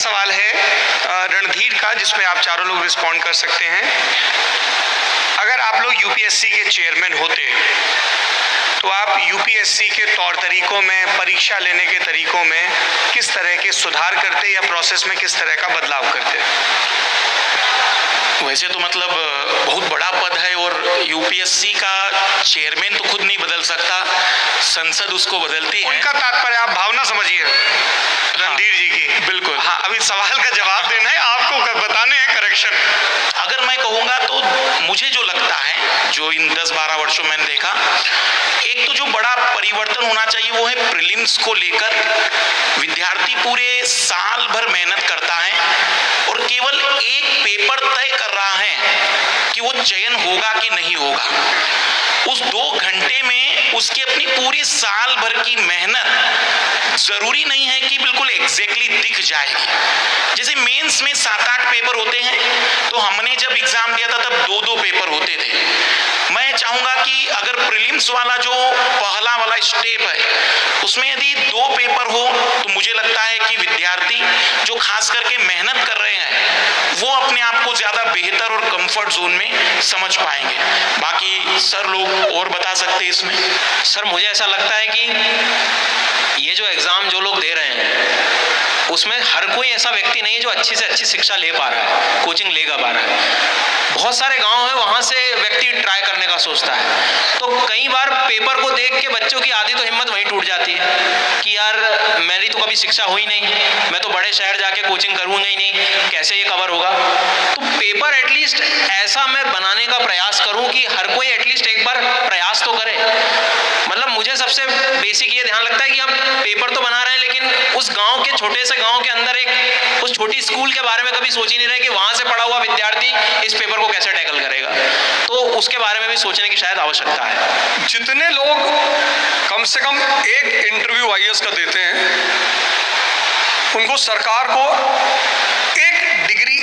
सवाल है रणधीर का, जिसमें आप चारों लोग रिस्पॉन्ड कर सकते हैं। अगर आप लोग यूपीएससी के चेयरमैन होते तो आप यूपीएससी के तौर तरीकों में, परीक्षा लेने के तरीकों में किस तरह के सुधार करते या प्रोसेस में किस तरह का बदलाव करते? वैसे तो मतलब बहुत बड़ा पद है और यूपीएससी का चेयरमैन तो खुद नहीं बदल सकता, संसद उसको बदलती है। उनका तात्पर्य आप भावना समझिए रणधीर जी की। बिल्कुल। हाँ, अभी सवाल का जवाब देना है आपको, बताने हैं करेक्शन। अगर मैं कहूँगा तो मुझे जो लगता है, जो इन 10-12 वर्षों में देखा, एक तो जो बड़ा परिवर्तन होना चाहिए वो है प्रीलिम्स को लेकर। विद्यार्थी पूरे साल भर मेहनत करता है और केवल एक पेपर तय कर रहा है कि वो चयन होगा कि नहीं होगा। उस 2 घंटे में उसकी अपनी पूरी साल भर की मेहनत जरूरी नहीं है कि बिल्कुल एग्जैक्टली दिख जाएगी। जैसे मेंस में 7-8 पेपर होते हैं, तो हमने जब एग्जाम दिया था तब 2-2 पेपर होते थे। मैं चाहूंगा कि अगर प्रीलिम्स वाला जो पहला वाला स्टेप है उसमें यदि 2 पेपर हो तो मुझे लगता है कि विद्यार्थी जो खास करके मेहनत कर रहे हैं वो अपने आप को ज्यादा बेहतर और कंफर्ट जोन में समझ पाएंगे। बाकी सर लोग और बता सकते हैं इसमें। सर मुझे ऐसा लगता है कि ये जो एग्जाम जो लोग दे रहे हैं उसमें हर कोई ऐसा व्यक्ति नहीं है जो अच्छी से अच्छी शिक्षा ले पा रहा है, कोचिंग ले पा रहा है। बहुत सारे गांव है वहां से व्यक्ति ट्राई करने का सोचता है, तो कई बार पेपर को देख के बच्चों की आधी तो हिम्मत वहीं टूट जाती है कि यार मेरी तो कभी शिक्षा हुई नहीं, मैं तो बड़े शहर जाके कोचिंग करूंगा ही नहीं, कैसे ये कवर होगा। तो पेपर एटलीस्ट ऐसा मैं बनाने का प्रयास करूं कि हर कोई एटलीस्ट एक बार प्रयास तो करे। मतलब मुझे सबसे बेसिक ये ध्यान लगता है कि हम पेपर तो बना रहे हैं लेकिन उस गांव के छोटे से गांव के अंदर एक उस छोटी स्कूल के बारे में कभी सोच ही नहीं रहे कि वहां से पढ़ा हुआ विद्यार्थी इस पेपर को कैसे टैकल करेगा। तो उसके बारे में भी सोचने की शायद आवश्यकता है। जितने लोग कम से कम एक इंटरव्यू आईएएस का देते हैं उनको सरकार को एक डिग्री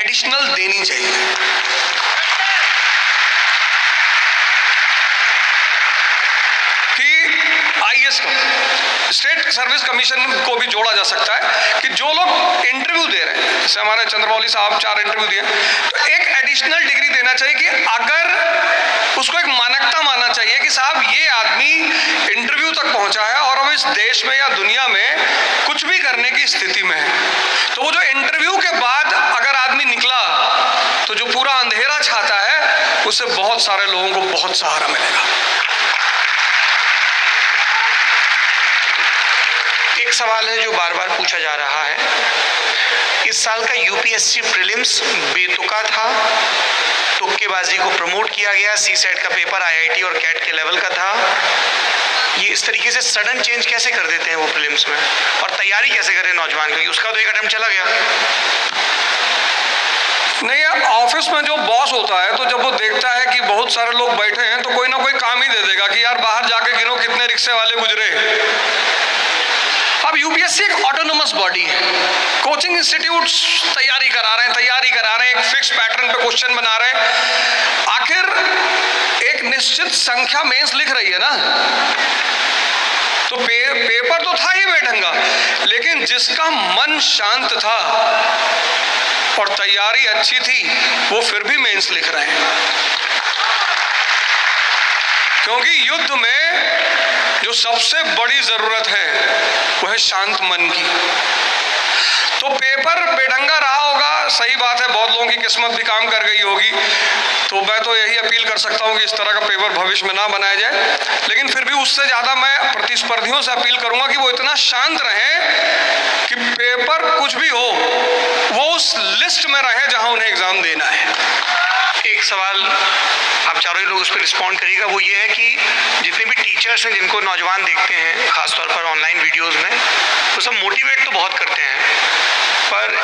एडिशनल देनी चाहिए। आईएएस का स्टेट सर्विस कमीशन को भी जोड़ा जा सकता है कि जो लोग इंटरव्यू दे रहे हैं, जैसे हमारे चंद्रमौली साहब 4 इंटरव्यू दिए, तो एक एडिशनल डिग्री देना चाहिए कि अगर उसको एक मानकता मानना चाहिए कि साहब ये आदमी इंटरव्यू तक पहुंचा है और अब इस देश में या दुनिया में कुछ भी करने की स्थिति में है, तो वो जो इंटरव्यू के बाद अगर आदमी निकला तो जो पूरा अंधेरा छाता है उससे बहुत सारे लोगों को बहुत सहारा मिलेगा। एक सवाल है जो बार बार पूछा जा रहा है, इस साल का यूपीएससी प्रीलिम्स बेतुका था, तुक्केबाजी को प्रमोट किया गया, सीसेट का पेपर आईआईटी और कैट के लेवल का था। ये इस तरीके से सडन चेंज कैसे कर देते हैं वो प्रीलिम्स में, और तैयारी कैसे करें नौजवान, क्योंकि उसका तो एक अटेम्प्ट चला गया। नहीं, ऑफिस में जो बॉस होता है तो जब वो देखता है कि बहुत सारे लोग बैठे हैं तो कोई ना कोई काम ही दे देगा कि यार बाहर जाके गिनो कितने रिक्शे वाले गुजरे। अब यूपीएससी एक ऑटोनोमस बॉडी है, कोचिंग इंस्टीट्यूट्स तैयारी करा रहे हैं, एक फिक्स पैटर्न पे क्वेश्चन बना रहे हैं। आखिर एक निश्चित संख्या मेंस लिख रही है ना, तो पेपर तो था ही बेढंगा, लेकिन जिसका मन शांत था और तैयारी अच्छी थी वो फिर भी मेंस लिख रहे हैं, क्योंकि युद्ध में जो सबसे बड़ी जरूरत है वो है शांत मन की। तो पेपर बेढंगा रहा होगा, सही बात है, बहुत लोगों की किस्मत भी काम कर गई होगी, तो मैं तो यही अपील कर सकता हूं कि इस तरह का पेपर भविष्य में ना बनाया जाए। लेकिन फिर भी उससे ज्यादा मैं प्रतिस्पर्धियों से अपील करूंगा कि वो इतना शांत रहें कि पेपर कुछ भी हो वो उस लिस्ट में रहे जहां उन्हें एग्जाम देना है। एक सवाल आप चारों लोग उस पर रिस्पॉन्ड करिएगा, वो ये है कि जितने भी टीचर्स हैं जिनको नौजवान देखते हैं खासतौर पर ऑनलाइन वीडियोस में, वो सब मोटिवेट तो बहुत करते हैं, पर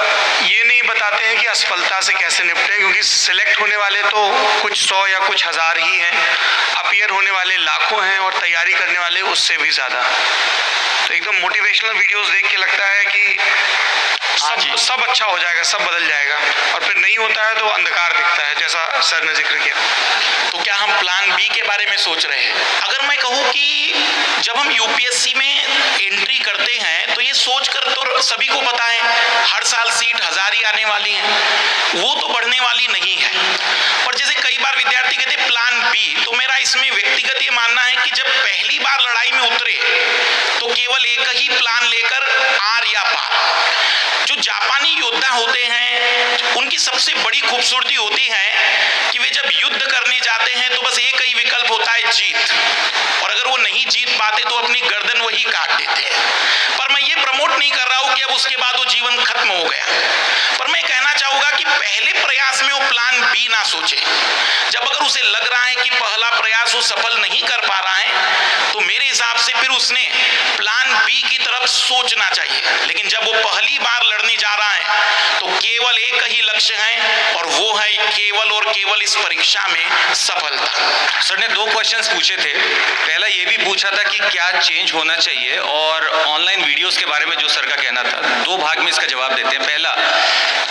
ये नहीं बताते हैं कि असफलता से कैसे निपटें, क्योंकि सिलेक्ट होने वाले तो कुछ 100 या कुछ हज़ार ही हैं, अपीयर होने वाले लाखों हैं और तैयारी करने वाले उससे भी ज़्यादा। तो एकदम मोटिवेशनल वीडियोस देख के लगता है कि सब अच्छा हो जाएगा, सब बदल जाएगा, और फिर नहीं होता है तो अंधकार दिखता है, जैसा सर ने जिक्र किया। तो क्या हम प्लान बी के बारे में सोच रहे हैं? अगर मैं कहूँ कि जब हम यूपीएससी में एंट्री करते हैं तो ये सोचकर तो सभी को पता है हर साल सीट 1000 ही आने वाली है, वो तो बढ़ने वाली नहीं है। पर जैसे कई बार विद्यार्थी कहते प्लान बी, तो मेरा इसमें व्यक्तिगत ये मानना है कि जब पहली बार लड़ाई में उतरे तो केवल एक ही प्लान लेकर आर या पार। जो जापानी योद्धा होते हैं उनकी सबसे बड़ी खूबसूरती होती है कि वे जब युद्ध करने जाते हैं तो बस एक ही विकल्प होता है, जीत, और अगर वो नहीं जीत पाते तो अपनी गर्दन वही काट देते हैं। पर मैं ये प्रमोट नहीं कर रहा हूं कि अब उसके बाद वो जीवन खत्म हो गया, पर मैं कहना चाहूंगा कि पहले प्रयास में वो प्लान बी ना सोचे। जब अगर उसे लग रहा है कि पहला प्रयास वो सफल नहीं कर पा रहा है तो मेरे हिसाब से फिर उसने प्लान बी की तरफ सोचना चाहिए। लेकिन जब वो पहली बार लड़ने जा रहा है तो केवल एक ही लक्ष्य है और वो है केवल और केवल इस परीक्षा में सफलता। सर ने 2 क्वेश्चंस पूछे थे। पहला ये भी पूछा था कि क्या चेंज होना चाहिए, और ऑनलाइन वीडियोस के बारे में जो सर का कहना था। 2 भाग में इसका जवाब देते हैं। पहला,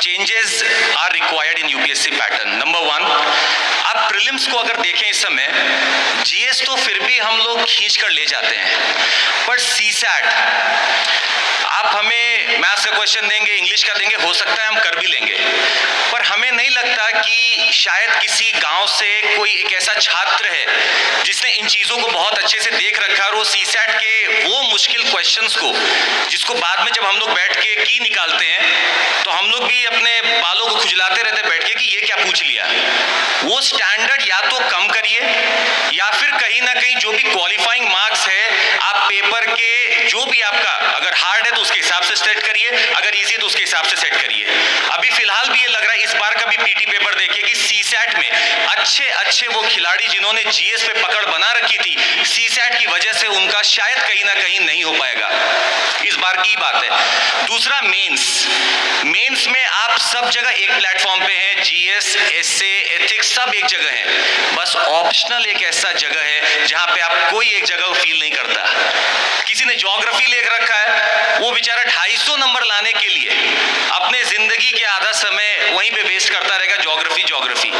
changes are required in UPSC pattern. Number 1, आप प्रीलिम्स को अगर देखें इस समय, जीएस तो फिर भी हम लोग खींच कर ले जाते हैं, पर सीसैट आप हमें मैथ्स का क्वेश्चन देंगे, इंग्लिश का देंगे, हो सकता है हम कर भी लेंगे, पर हमें नहीं लगता कि शायद किसी गांव से कोई एक ऐसा छात्र है जिसने इन चीज़ों को बहुत अच्छे से देख रखा है और वो सीसैट के वो मुश्किल क्वेश्चंस को, जिसको बाद में जब हम लोग बैठ के की निकालते हैं तो हम लोग भी अपने बालों को खुजलाते रहते बैठ के कि ये क्या पूछ लिया। वो स्टैंडर्ड या तो कम करिए या फिर कहीं ना कहीं जो भी क्वालिफाइंग मार्क्स है आप पेपर के जो भी आपका, अगर हार्ड है तो उसके हिसाब से सेट करिए, अगर इजी है तो उसके हिसाब से सेट करिए। अभी फिलहाल भी ये लग रहा है, इस बार का भी पीटी पेपर देखिए कि सीसैट में अच्छे वो खिलाड़ी जिन्होंने जीएस पे पकड़ बना रखी थी, सीसैट की वजह से उनका शायद कहीं ना कहीं नहीं हो पाएगा। इस बार की बात है। दूसरा, मेंस में आप सब जगह एक प्लेटफॉर्म पे हैं, जीएस, एसए, एथिक्स सब एक जगह है। बस ऑप्शनल एक ऐसा जगह है जहां पे आप कोई एक जगह फील नहीं करता। किसी ने ज्योग्राफी ले रखा है, वो बेचारा 250 नंबर लाने के लिए अपने जिंदगी के आधा समय वहीं पे वेस्ट करता रहेगा, ज्योग्राफी।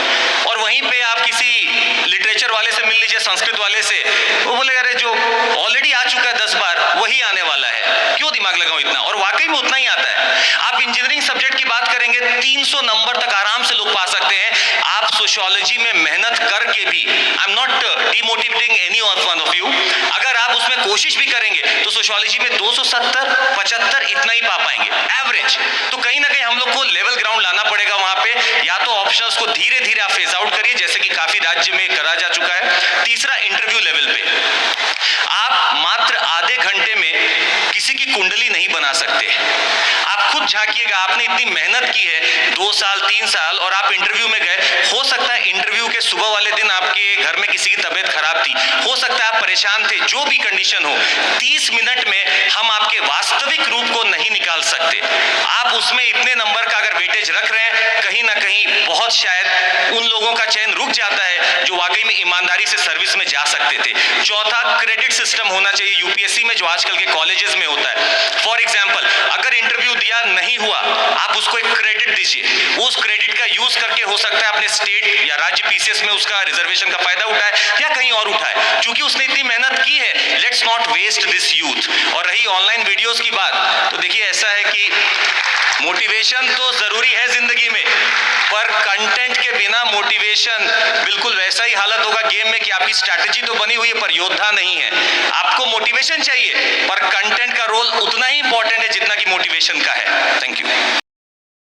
और वहीं पे आप किसी लिटरेचर वाले से मिल लीजिए, संस्कृत वाले से, वो बोले अरे जो ऑलरेडी आ चुका है 10 बार वही आने वाला है, क्यों दिमाग लगाऊं इतना, और वाकई में उतना ही आता है। आप इंजीनियरिंग सब्जेक्ट की बात करेंगे, 300 नंबर तक आराम से लोग पा सकते हैं। आप सोशियोलॉजी में मेहनत करके भी, I am not demotivating any one of you, अगर आप उसमें कोशिश भी करेंगे तो सोशियोलॉजी में 270, 75 इतना ही पा पाएंगे एवरेज। तो कहीं ना कहीं हम लोग को लेवल ग्राउंड लाना पड़ेगा वहां पे, या तो ऑप्शंस को धीरे धीरे आप फेज आउट करिए, जैसे कि काफी राज्य में करा जा चुका है। तीसरा, इंटरव्यू लेवल पे आप मात्र आधे घंटे में किसी की कुंडली नहीं बना सकते। आप खुद झांकिएगा, आपने इतनी मेहनत की है 2 साल 3 साल और आप इंटरव्यू में गए, हो सकता है इंटरव्यू के सुबह वाले दिन आपके घर में किसी की तबीयत खराब थी, हो सकता है आप परेशान थे, जो भी कंडीशन हो, 30 मिनट में हम आपके वास्तविक रूप को नहीं निकाल सकते। आप उसमें इतने नंबर का अगर वेटेज रख रहे हैं, कहीं ना कहीं बहुत शायद उन लोगों का चयन रुक जाता है जो वाकई में ईमानदारी से सर्विस में जा सकते थे। चौथा, क्रेडिट सिस्टम होना चाहिए यूपीएससी में, जो आजकल के कॉलेजेस में होता है। फॉर एग्जाम्पल, अगर इंटरव्यू दिया नहीं हुआ, आप उसको एक क्रेडिट दीजिए, उस क्रेडिट का यूज करके हो सकता है अपने स्टेट या राज्य पीसीएस में उसका रिजर्वेशन का फायदा उठाए या कहीं और उठाए, क्योंकि उसने इतनी मेहनत की है। Let's not waste this youth. और रही ऑनलाइन वीडियोस की बात, तो देखिए ऐसा है कि मोटिवेशन तो जरूरी है जिंदगी में, पर कंटेंट के बिना मोटिवेशन बिल्कुल वैसा ही हालत होगा गेम में कि आपकी स्ट्रैटेजी तो बनी हुई है पर योद्धा नहीं है। आपको मोटिवेशन चाहिए, पर कंटेंट का रोल उतना ही इंपॉर्टेंट है जितना कि मोटिवेशन का है। Thank you.